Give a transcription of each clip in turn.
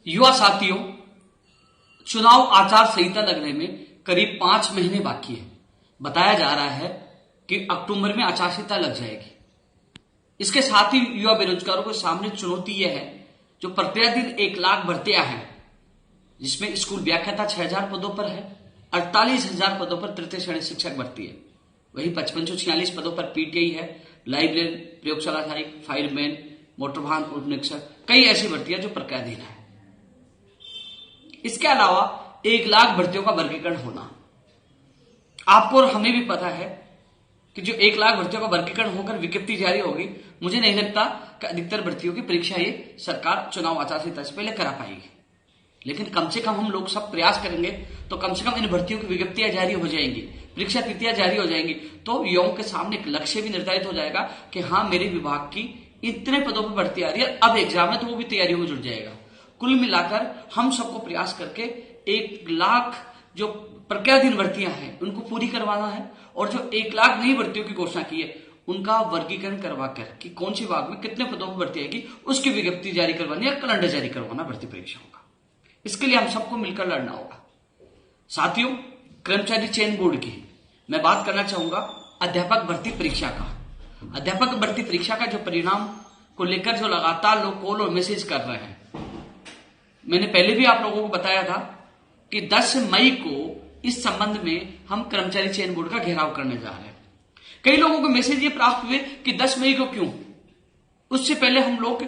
युवा साथियों, चुनाव आचार संहिता लगने में करीब 5 महीने बाकी है। बताया जा रहा है कि अक्टूबर में आचार संहिता लग जाएगी। इसके साथ ही युवा बेरोजगारों के सामने चुनौती यह है, जो प्रतिदिन 1 लाख भर्तियां हैं, जिसमें स्कूल व्याख्याता 6000 पदों पर है, 48,000 पदों पर तृतीय श्रेणी शिक्षक भर्ती है, वही 5546 पदों पर पीटीआई है, लाइब्रेरियन, प्रयोगशाला सहायक, फायरमैन, मोटर वाहन उप निरीक्षक, कई ऐसी भर्तियां जो प्रक्रियाधीन है। इसके अलावा 1 लाख भर्तियों का वर्गीकरण होना। आपको और हमें भी पता है कि जो 1 लाख भर्तियों का वर्गीकरण होकर विज्ञप्ति जारी होगी, मुझे नहीं लगता कि अधिकतर भर्तियों की परीक्षा ये सरकार चुनाव आचार संहिता से पहले करा पाएगी। लेकिन कम से कम हम लोग सब प्रयास करेंगे तो कम से कम इन भर्तियों की विज्ञप्तियां जारी हो जाएंगी, परीक्षा तिथियां जारी हो जाएंगी, तो युवाओं के सामने एक लक्ष्य भी निर्धारित हो जाएगा कि हाँ, मेरे विभाग की इतने पदों पर भर्ती आ रही है, अब एग्जाम है तो वो भी तैयारियों में जुट जाएगा। कुल मिलाकर हम सबको प्रयास करके 1 लाख जो प्रक्रियाधीन भर्तियां हैं उनको पूरी करवाना है, और जो 1 लाख नई भर्तियों की घोषणा की है उनका वर्गीकरण करवाकर कि कौन सी विभाग में कितने पदों पर भर्ती आएगी उसकी विज्ञप्ति जारी करवानी या कैलेंडर जारी करवाना भर्ती परीक्षाओं का। इसके लिए हम सबको मिलकर लड़ना होगा। साथियों, कर्मचारी चयन बोर्ड की मैं बात करना चाहूंगा अध्यापक भर्ती परीक्षा का। अध्यापक भर्ती परीक्षा का जो परिणाम को लेकर जो लगातार लोग कॉल और मैसेज कर रहे हैं, मैंने पहले भी आप लोगों को बताया था कि 10 मई को इस संबंध में हम कर्मचारी चयन बोर्ड का घेराव करने जा रहे हैं। कई लोगों को मैसेज ये प्राप्त हुए कि 10 मई को क्यों, उससे पहले हम लोग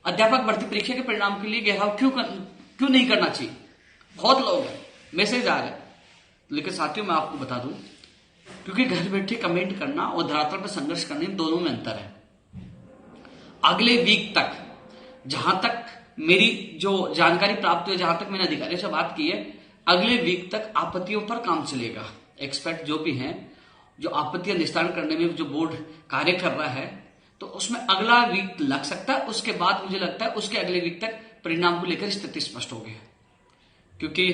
अध्यापक भर्ती परीक्षा के परिणाम के लिए घेराव क्यों नहीं करना चाहिए। बहुत लोग हैं, मैसेज आ रहे हैं। लेकिन साथियों, मैं आपको बता दूं, क्योंकि घर बैठे कमेंट करना और धरातल पर संघर्ष करने दोनों में अंतर है। अगले वीक तक, जहां तक मेरी जो जानकारी प्राप्त हुई, जहां तक मैंने अधिकारियों से बात की है, अगले वीक तक आपत्तियों पर काम चलेगा। एक्सपर्ट जो भी हैं, जो आपत्तियां निस्तारण करने में जो बोर्ड कार्य कर रहा है, तो उसमें अगला वीक लग सकता है। उसके बाद मुझे लगता है उसके अगले वीक तक परिणाम को लेकर स्थिति स्पष्ट हो गई है। क्योंकि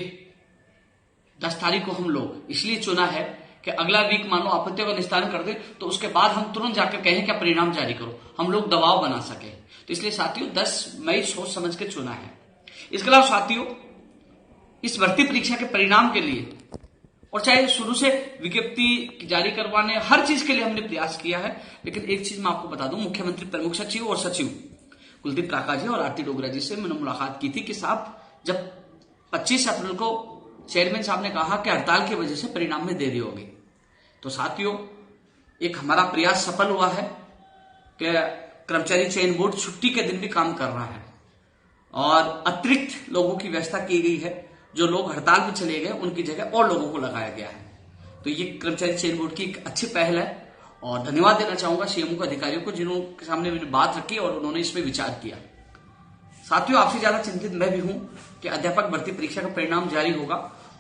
10 तारीख को हम लोग इसलिए चुना है कि अगला वीक मानो आपत्तियों का निस्तारण कर दे तो उसके बाद हम तुरंत जाकर कहें क्या परिणाम जारी करो, हम लोग दबाव बना सके। तो इसलिए साथियों 10 मई सोच समझ के चुना है। इसके अलावा साथियों, इस भर्ती परीक्षा के परिणाम के लिए, और चाहे शुरू से विज्ञप्ति जारी करवाने, हर चीज के लिए हमने प्रयास किया है। लेकिन एक चीज मैं आपको बता दूं, मुख्यमंत्री प्रमुख सचिव और सचिव कुलदीप काका जी और आरती डोगरा जी से मैंने मुलाकात की थी कि साहब, जब 25 अप्रैल को चेयरमैन साहब ने कहा कि हड़ताल की वजह से परिणाम में देरी होगी, तो साथियों एक हमारा प्रयास सफल हुआ है कि कर्मचारी चयन बोर्ड छुट्टी के दिन भी काम कर रहा है और अतिरिक्त लोगों की व्यवस्था की गई है। जो लोग हड़ताल में चले गए उनकी जगह और लोगों को लगाया गया है। तो ये कर्मचारी चयन बोर्ड की एक अच्छी पहल है, और धन्यवाद देना चाहूंगा सीएमओ के अधिकारियों को, जिनके सामने मैंने बात रखी और उन्होंने इसमें विचार किया। साथियों, आपसे ज्यादा चिंतित मैं भी हूं कि अध्यापक भर्ती परीक्षा का परिणाम जारी होगा,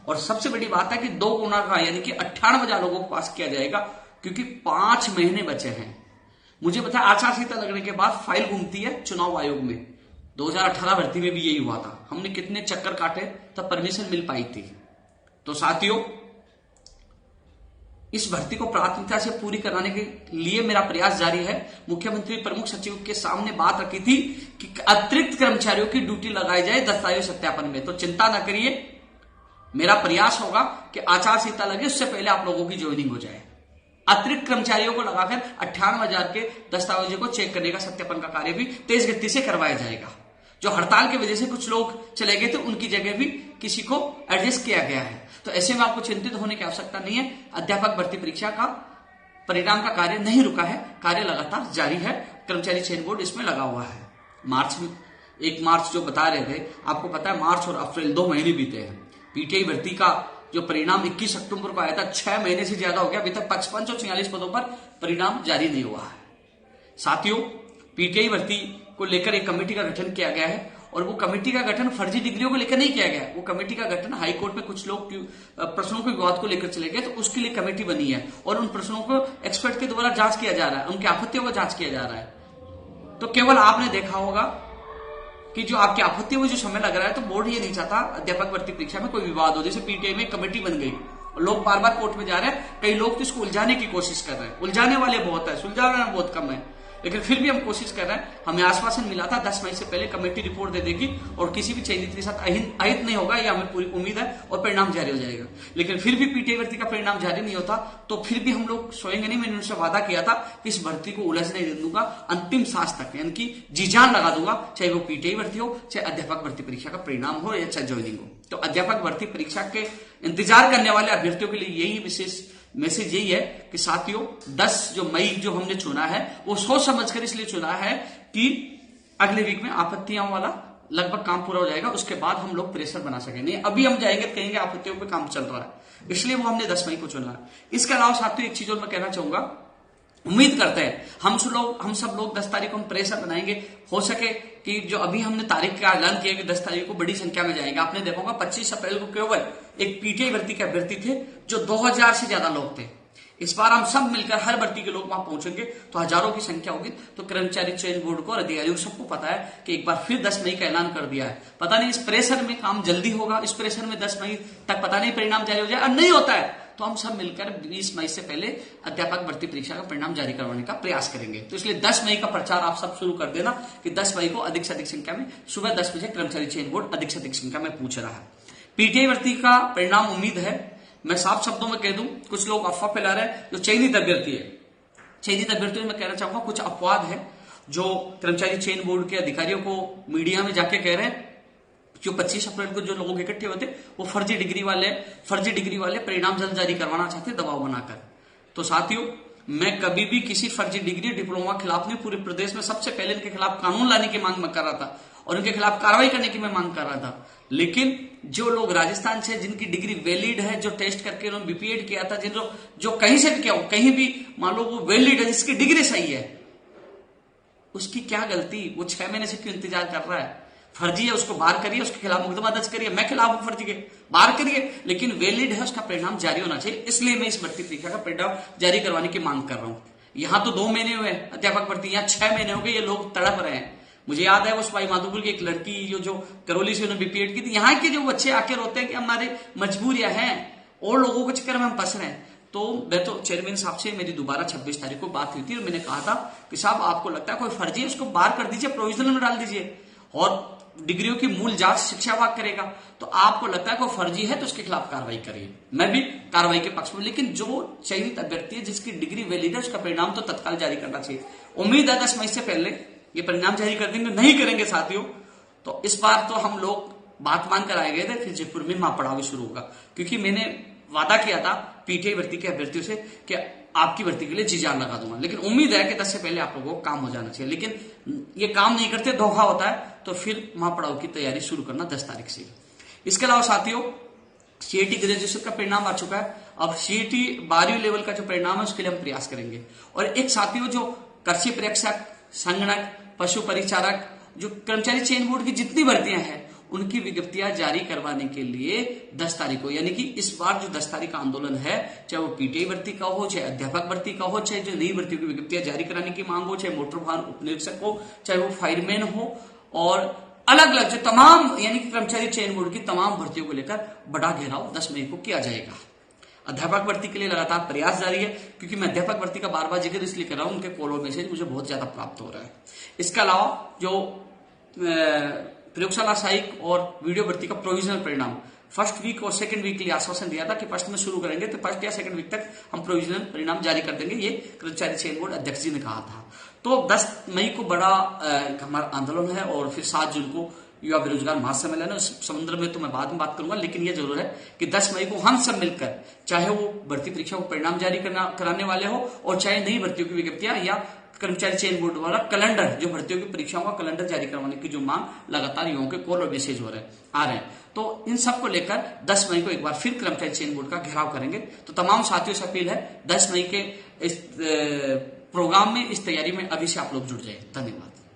और सबसे बड़ी बात है कि 2 गुना का यानी कि 98,000 लोगों को पास किया जाएगा, क्योंकि 5 महीने बचे हैं। मुझे पता है आचार संहिता लगने के बाद फाइल घूमती है चुनाव आयोग में। 2018 भर्ती में भी यही हुआ था, हमने कितने चक्कर काटे तब परमिशन मिल पाई थी। तो साथियों, इस भर्ती को प्राथमिकता से पूरी कराने के लिए मेरा प्रयास जारी है। मुख्यमंत्री प्रमुख सचिव के सामने बात रखी थी कि अतिरिक्त कर्मचारियों की ड्यूटी लगाई जाए दस्तावेज सत्यापन में। तो चिंता न करिए, मेरा प्रयास होगा कि आचार संहिता लगे उससे पहले आप लोगों की ज्वाइनिंग हो जाए। अतिरिक्त कर्मचारियों को लगाकर 98,000 के दस्तावेजों को चेक करने का, सत्यापन का कार्य भी तेज गति से करवाया जाएगा। जो हड़ताल की वजह से कुछ लोग चले गए थे, उनकी जगह भी किसी को एडजस्ट किया गया है। तो ऐसे में आपको चिंतित होने की आवश्यकता नहीं है। अध्यापक भर्ती परीक्षा का परिणाम का कार्य नहीं रुका है, कार्य लगातार जारी है। कर्मचारी चयन बोर्ड इसमें लगा हुआ है। 1 मार्च जो बता रहे थे, आपको पता है मार्च और अप्रैल 2 महीने बीते हैं। पीटीआई भर्ती का जो परिणाम 21 अक्टूबर को आया था, 6 महीने से ज्यादा हो गया, अभी तक 55 और 46 पदों पर परिणाम जारी नहीं हुआ है। साथियों, पीटीआई भर्ती को लेकर एक कमेटी का गठन किया गया है, और वो कमेटी का गठन फर्जी डिग्रियों को लेकर नहीं किया गया। वो कमेटी का गठन हाईकोर्ट में कुछ लोग प्रश्नों के विवाद को लेकर चले गए, तो उसके लिए कमेटी बनी है, और उन प्रश्नों को एक्सपर्ट के द्वारा जांच किया जा रहा है, उनकी आपत्तियों को जांच किया जा रहा है। तो केवल आपने देखा होगा कि जो आपकी आपत्तियों में जो समय लग रहा है, तो बोर्ड ये नहीं चाहता अध्यापक भर्ती परीक्षा में कोई विवाद हो। जैसे पीटीआई में कमेटी बन गई, लोग बार बार कोर्ट में जा रहे हैं, कई लोग तो इसको उलझाने की कोशिश कर रहे हैं। उलझाने वाले बहुत है, सुलझाने वाले बहुत कम है। लेकिन फिर भी हम कोशिश कर रहे हैं। हमें आश्वासन मिला था 10 मई से पहले कमेटी रिपोर्ट दे देगी और किसी भी चयनित के साथ अहित नहीं होगा, यह हमें पूरी उम्मीद है और परिणाम जारी हो जाएगा। लेकिन फिर भी पीटीआई भर्ती का परिणाम जारी नहीं होता तो फिर भी हम लोग सोएंगे नहीं। मैंने उनसे वादा किया था कि इस भर्ती को उलझने नहीं दूंगा, अंतिम सांस तक, यानी कि जी जान लगा दूंगा, चाहे वो पीटीआई भर्ती हो, चाहे अध्यापक भर्ती परीक्षा का परिणाम हो या चाहे ज्वाइनिंग हो। तो अध्यापक भर्ती परीक्षा के इंतजार करने वाले अभ्यर्थियों के लिए यही विशेष मैसेज यही है कि साथियों 10 जो मई जो हमने चुना है वो सोच समझकर इसलिए चुना है कि अगले वीक में आपत्तियों वाला लगभग काम पूरा हो जाएगा, उसके बाद हम लोग प्रेशर बना सकेंगे। अभी हम जाएंगे तो कहेंगे आपत्तियों पे काम चल रहा है, इसलिए वो हमने 10 मई को चुना है। इसके अलावा साथियों एक चीज और मैं कहना चाहूंगा, उम्मीद करते हैं हम सब लोग 10 तारीख को हम प्रेशर बनाएंगे। हो सके कि जो अभी हमने तारीख का ऐलान किया कि 10 तारीख को बड़ी संख्या में जाएंगे। आपने देखा होगा 25 अप्रैल को केवल एक पीटीआई भर्ती के अभ्यर्थी थे जो 2000 से ज्यादा लोग थे। इस बार हम सब मिलकर हर भर्ती के लोग वहां पहुंचेंगे तो हजारों की संख्या होगी। तो कर्मचारी चयन बोर्ड को और अधिकारियों सबको पता है कि एक बार फिर 10 मई का ऐलान कर दिया है। पता नहीं इस प्रेशर में काम जल्दी होगा, इस प्रेशर में 10 मई तक पता नहीं परिणाम जारी हो जाए, और नहीं होता है तो हम सब मिलकर 20 मई से पहले अध्यापक भर्ती परीक्षा का परिणाम जारी करवाने का प्रयास करेंगे। तो इसलिए 10 मई का प्रचार आप सब शुरू कर देना कि 10 मई को अधिक से अधिक संख्या में सुबह 10 बजे कर्मचारी चयन बोर्ड अधिक से अधिक संख्या में पूछ रहा है। पीटीआई भर्ती का परिणाम उम्मीद है, मैं साफ शब्दों में कह दूं, कुछ लोग अफवाह फैला रहे हैं जो चयनित अभ्यर्थी है। चयनित अभ्यर्थियों में कहना चाहूंगा कुछ अपवाद है जो कर्मचारी चयन बोर्ड के अधिकारियों को मीडिया में जाके कह रहे हैं। जो 25 अप्रैल को जो लोग इकट्ठे होते वो फर्जी डिग्री वाले परिणाम जल्द जारी करवाना चाहते दबाव बनाकर। तो साथियों मैं कभी भी किसी फर्जी डिग्री डिप्लोमा खिलाफ नहीं, पूरे प्रदेश में सबसे पहले इनके खिलाफ कानून लाने की मांग मैं कर रहा था और इनके खिलाफ कार्रवाई करने की मैं मांग कर रहा था। लेकिन जो लोग राजस्थान से जिनकी डिग्री वैलिड है, जो टेस्ट करके उन्होंने बीपीएड किया था, जो कहीं से भी किया हो, कहीं भी मान लो वो वैलिड है, जिसकी डिग्री सही है, उसकी क्या गलती, वो 6 महीने से क्यों इंतजार कर रहा है? फर्जी है उसको बाहर करिए, उसके खिलाफ मुकदमा दर्ज करिए, मैं खिलाफ हूं फर्जी के, बाहर करिए, लेकिन वैलिड है उसका परिणाम जारी होना चाहिए। इसलिए मैं इस भर्ती परीक्षा का परिणाम जारी करवाने की मांग कर रहा हूं। यहां तो 2 महीने हुए अध्यापक भर्ती, यहां 6 महीने हो गए, ये लोग तड़प रहे हैं। मुझे याद है उस भाई माधोपुर की एक लड़की जो करौली से उन्होंने बीपीएड की थी, यहाँ के जो बच्चे आके रोते हैं कि हमारे मजबूरियां हैं और लोगों के चक्कर में हम फंस रहे हैं। तो मैं तो चेयरमैन साहब से मेरी दोबारा 26 तारीख को बात हुई थी और मैंने कहा था कि साहब आपको लगता है कोई फर्जी है, उसको बाहर कर दीजिए, प्रोविजनल में डाल दीजिए और डिग्रियों की मूल जांच शिक्षा विभाग करेगा। तो आपको लगता है कोई फर्जी है तो उसके खिलाफ कार्रवाई करिए, मैं भी कार्रवाई के पक्ष में। लेकिन जो चयनित अभ्यर्थी है जिसकी डिग्री वैलिड है उसका परिणाम तो तत्काल जारी करना चाहिए। उम्मीद है 10 मई से पहले ये परिणाम जारी कर देंगे। नहीं करेंगे साथियों तो इस बार तो हम लोग बात मान कर आए गए थे, फिर जयपुर में महापड़ाव शुरू होगा, क्योंकि मैंने वादा किया था पीटीआई भर्ती के अभ्यर्थियों से कि आपकी भर्ती के लिए जी जान लगा दूंगा। लेकिन उम्मीद है कि 10 से पहले आप लोगों को काम हो जाना चाहिए, लेकिन ये काम नहीं करते, धोखा होता है, तो फिर महापड़ाव की तैयारी शुरू करना 10 तारीख से। इसके अलावा साथियों सीईटी ग्रेजुएशन का परिणाम आ चुका है, अब सीईटी 12वीं लेवल का जो परिणाम है उसके लिए हम प्रयास करेंगे। और एक साथियों जो कृषि प्रेक्षक, संगणक, पशु परिचारक, जो कर्मचारी चयन बोर्ड की जितनी भर्तियां हैं उनकी विज्ञप्तियां जारी करवाने के लिए 10 तारीख को, यानी कि इस बार जो 10 तारीख का आंदोलन है, चाहे वो पीटीआई भर्ती का हो, चाहे अध्यापक भर्ती का हो, चाहे जो नई भर्तियों की विज्ञप्तियां जारी कराने की मांग हो, चाहे मोटर वाहन उपनिरीक्षक हो, चाहे वो फायरमैन हो, और अलग अलग जो तमाम यानी कि कर्मचारी चयन बोर्ड की तमाम भर्तियों को लेकर बड़ा घेराव 10 मई को किया जाएगा। अध्यापक भर्ती के लिए लगातार प्रयास जारी है, क्योंकि मैं अध्यापक भर्ती का बार बार जिक्र इसलिए कर रहा हूं, उनके कॉल और मैसेज मुझे बहुत ज्यादा प्राप्त हो रहा है। इसके अलावा जो प्रयोगशाला सहायक और वीडियो भर्ती का प्रोविजनल परिणाम फर्स्ट वीक और सेकंड वीक के लिए आश्वासन दिया था कि फर्स्ट में शुरू करेंगे, तो फर्स्ट या सेकंड वीक तक हम प्रोविजनल परिणाम जारी कर देंगे, ये कर्मचारी चयन बोर्ड अध्यक्ष जी ने कहा था। तो 10 मई को बड़ा हमारा आंदोलन है और फिर 7 जून को युवा बेरोजगार महासम्मेलन है। उस समुद्र में तो मैं बाद में बात करूंगा, लेकिन यह जरूर है कि 10 मई को हम सब मिलकर, चाहे वो भर्ती परीक्षा को परिणाम जारी कराने वाले हो और चाहे नई भर्तियों की विज्ञप्तियां या कर्मचारी चयन बोर्ड वाला कैलेंडर, जो भर्तियों की परीक्षाओं का कैलेंडर जारी करवाने की जो मांग लगातार युवाओं के कॉल और मैसेज आ रहे हैं, तो इन सब को लेकर 10 मई को एक बार फिर कर्मचारी चयन बोर्ड का घेराव करेंगे। तो तमाम साथियों से अपील है 10 मई के इस प्रोग्राम में, इस तैयारी में अभी से आप लोग जुड़ जाए। धन्यवाद।